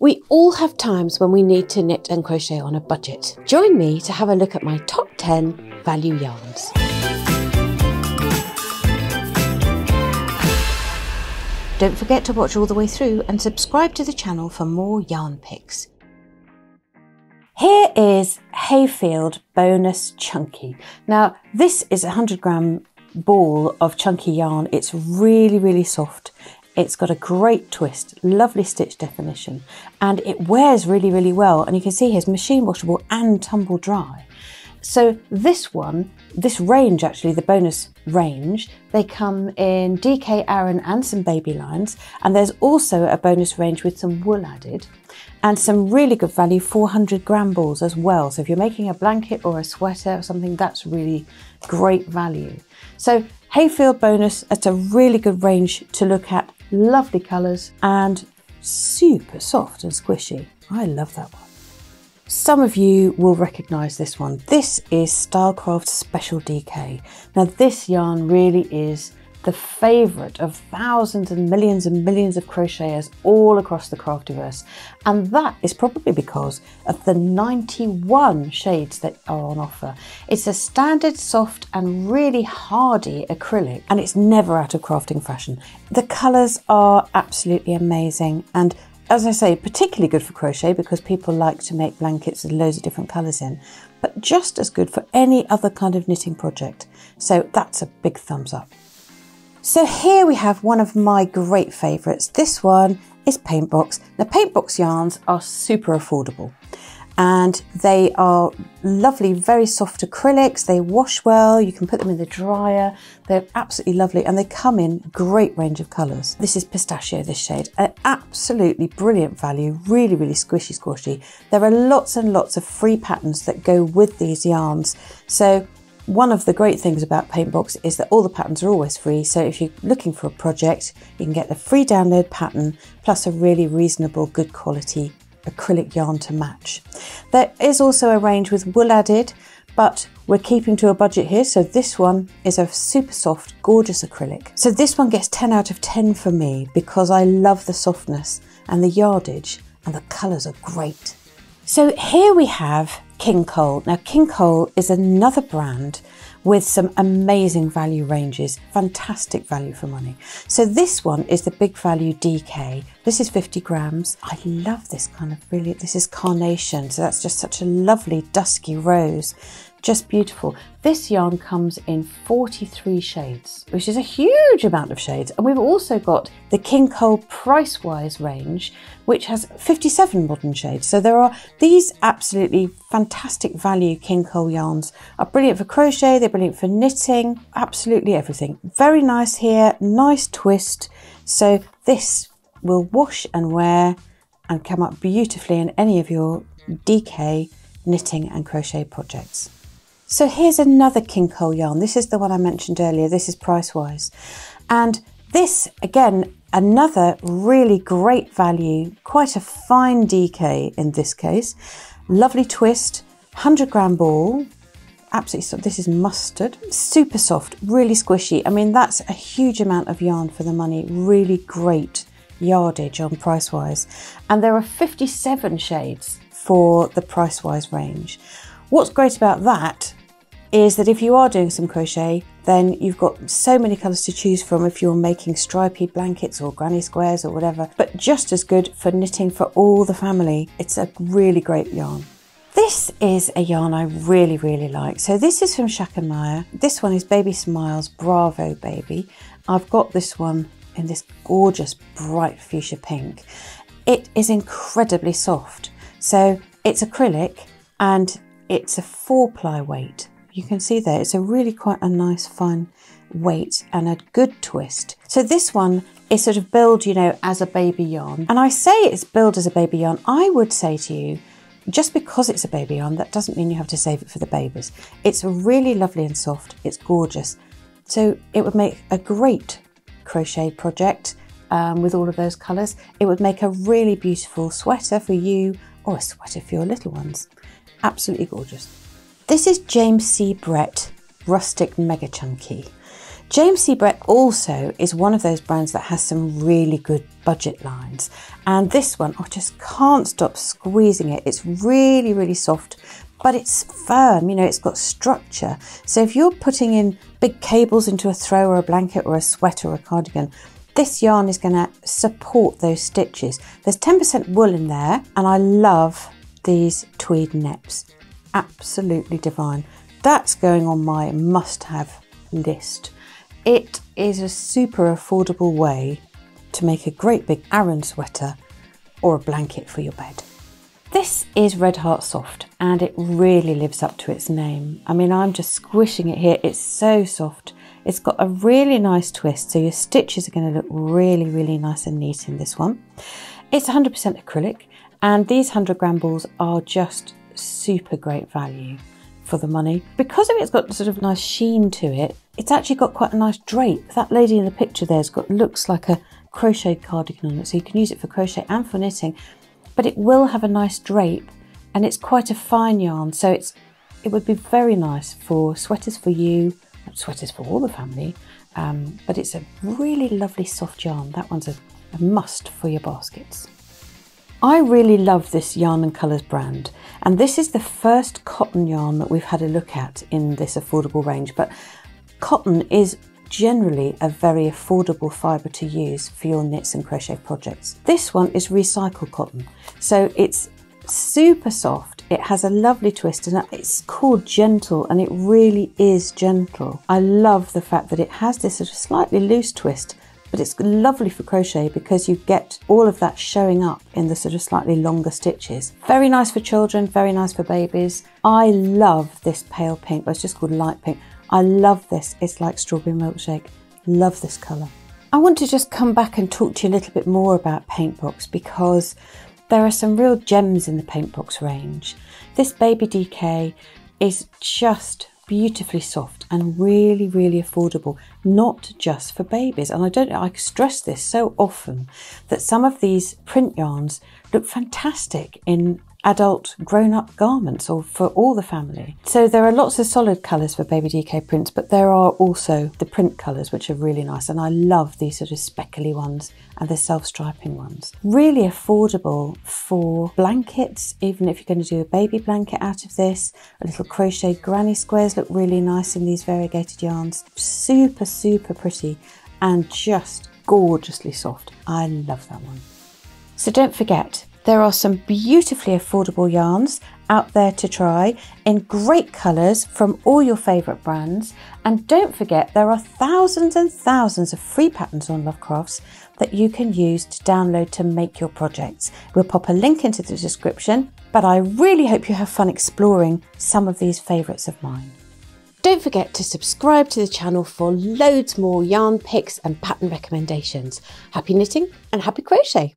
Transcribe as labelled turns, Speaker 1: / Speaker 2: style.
Speaker 1: We all have times when we need to knit and crochet on a budget. Join me to have a look at my top 10 value yarns. Don't forget to watch all the way through and subscribe to the channel for more yarn picks. Here is Hayfield Bonus Chunky. Now this is a 100-gram ball of chunky yarn. It's really soft. It's got a great twist, lovely stitch definition, and it wears really well. And you can see here it's machine washable and tumble dry. So this range actually, the bonus range, they come in DK, Aran and some baby lines. And there's also a bonus range with some wool added and some really good value 400-gram balls as well. So if you're making a blanket or a sweater or something, that's really great value. So Hayfield Bonus, that's a really good range to look at. Lovely colours and super soft and squishy. I love that one. Some of you will recognise this one. This is Stylecraft Special DK. Now this yarn really is the favourite of thousands and millions of crocheters all across the craftiverse, and that is probably because of the 91 shades that are on offer. It's a standard soft and really hardy acrylic, and it's never out of crafting fashion. The colours are absolutely amazing, and as I say, particularly good for crochet because people like to make blankets with loads of different colours in, but just as good for any other kind of knitting project. So that's a big thumbs up. So here we have one of my great favourites. This one is Paintbox. Now Paintbox yarns are super affordable and they are lovely, very soft acrylics. They wash well, you can put them in the dryer. They're absolutely lovely and they come in great range of colours. This is Pistachio, this shade. An absolutely brilliant value, really squishy squashy. There are lots and lots of free patterns that go with these yarns. So one of the great things about Paintbox is that all the patterns are always free, so if you're looking for a project, you can get the free download pattern plus a really reasonable, good quality acrylic yarn to match. There is also a range with wool added, but we're keeping to a budget here, so this one is a super soft, gorgeous acrylic. So this one gets 10 out of 10 for me because I love the softness and the yardage, and the colours are great. So here we have King Cole. Now King Cole is another brand with some amazing value ranges, fantastic value for money. So this one is the big value DK. This is 50 grams. I love this kind of brilliant, this is carnation. So that's just such a lovely dusky rose. Just beautiful. This yarn comes in 43 shades, which is a huge amount of shades. And we've also got the King Cole Price-Wise range, which has 57 modern shades. So there are these absolutely fantastic value King Cole yarns are brilliant for crochet, they're brilliant for knitting, absolutely everything. Very nice here, nice twist. So this will wash and wear and come up beautifully in any of your DK knitting and crochet projects. So here's another King Cole yarn. This is the one I mentioned earlier. This is Price-Wise. And this, again, another really great value, quite a fine DK in this case. Lovely twist, 100-gram ball. Absolutely soft. This is mustard. Super soft, really squishy. I mean, that's a huge amount of yarn for the money. Really great yardage on Price-Wise. And there are 57 shades for the Price-Wise range. What's great about that is that if you are doing some crochet, then you've got so many colours to choose from if you're making stripy blankets or granny squares or whatever, but just as good for knitting for all the family. It's a really great yarn. This is a yarn I really like. So this is from Shack & Meyer. This one is Baby Smiles Bravo Baby. I've got this one in this gorgeous bright fuchsia pink. It is incredibly soft. So it's acrylic and it's a 4-ply weight. You can see there, it's a really quite a nice fine weight and a good twist. So this one is sort of billed, you know, as a baby yarn. And I say it's billed as a baby yarn. I would say to you, just because it's a baby yarn, that doesn't mean you have to save it for the babies. It's really lovely and soft. It's gorgeous. So it would make a great crochet project with all of those colours. It would make a really beautiful sweater for you or a sweater for your little ones. Absolutely gorgeous. This is James C. Brett Rustic Mega Chunky. James C. Brett also is one of those brands that has some really good budget lines. And this one, I just can't stop squeezing it. It's really, really soft, but it's firm, you know, it's got structure. So if you're putting in big cables into a throw or a blanket or a sweater or a cardigan, this yarn is going to support those stitches. There's 10% wool in there, and I love these tweed neps. Absolutely divine. That's going on my must-have list. It is a super affordable way to make a great big Aran sweater or a blanket for your bed. This is Red Heart Soft, and it really lives up to its name. I mean, I'm just squishing it here. It's so soft. It's got a really nice twist, so your stitches are going to look really, really nice and neat in this one. It's 100% acrylic, and these 100-gram balls are just super great value for the money. Because of it's got sort of nice sheen to it, it's actually got quite a nice drape. That lady in the picture there's got looks like a crocheted cardigan on it, so you can use it for crochet and for knitting, but it will have a nice drape, and it's quite a fine yarn, so it would be very nice for sweaters for you, sweaters for all the family, but it's a really lovely soft yarn. That one's a must for your baskets. I really love this Yarn and Colours brand, and this is the first cotton yarn that we've had a look at in this affordable range, but cotton is generally a very affordable fibre to use for your knits and crochet projects. This one is recycled cotton, so it's super soft. It has a lovely twist, and it's called Gentle, and it really is gentle. I love the fact that it has this sort of slightly loose twist, but it's lovely for crochet because you get all of that showing up in the sort of slightly longer stitches. Very nice for children, very nice for babies. I love this pale pink, but it's just called light pink. I love this. It's like strawberry milkshake. Love this colour. I want to just come back and talk to you a little bit more about Paintbox, because there are some real gems in the Paintbox range. This baby DK is just beautifully soft and really, really affordable, not just for babies. And I stress this so often that some of these print yarns look fantastic in adult grown-up garments or for all the family. So there are lots of solid colours for baby DK prints, but there are also the print colours which are really nice, and I love these sort of speckly ones and the self-striping ones. Really affordable for blankets, even if you're going to do a baby blanket out of this. A little crochet granny squares look really nice in these variegated yarns. Super, super pretty and just gorgeously soft. I love that one. So don't forget, there are some beautifully affordable yarns out there to try in great colours from all your favourite brands. And don't forget, there are thousands and thousands of free patterns on Lovecrafts that you can use to download to make your projects. We'll pop a link into the description, but I really hope you have fun exploring some of these favourites of mine. Don't forget to subscribe to the channel for loads more yarn picks and pattern recommendations. Happy knitting and happy crochet!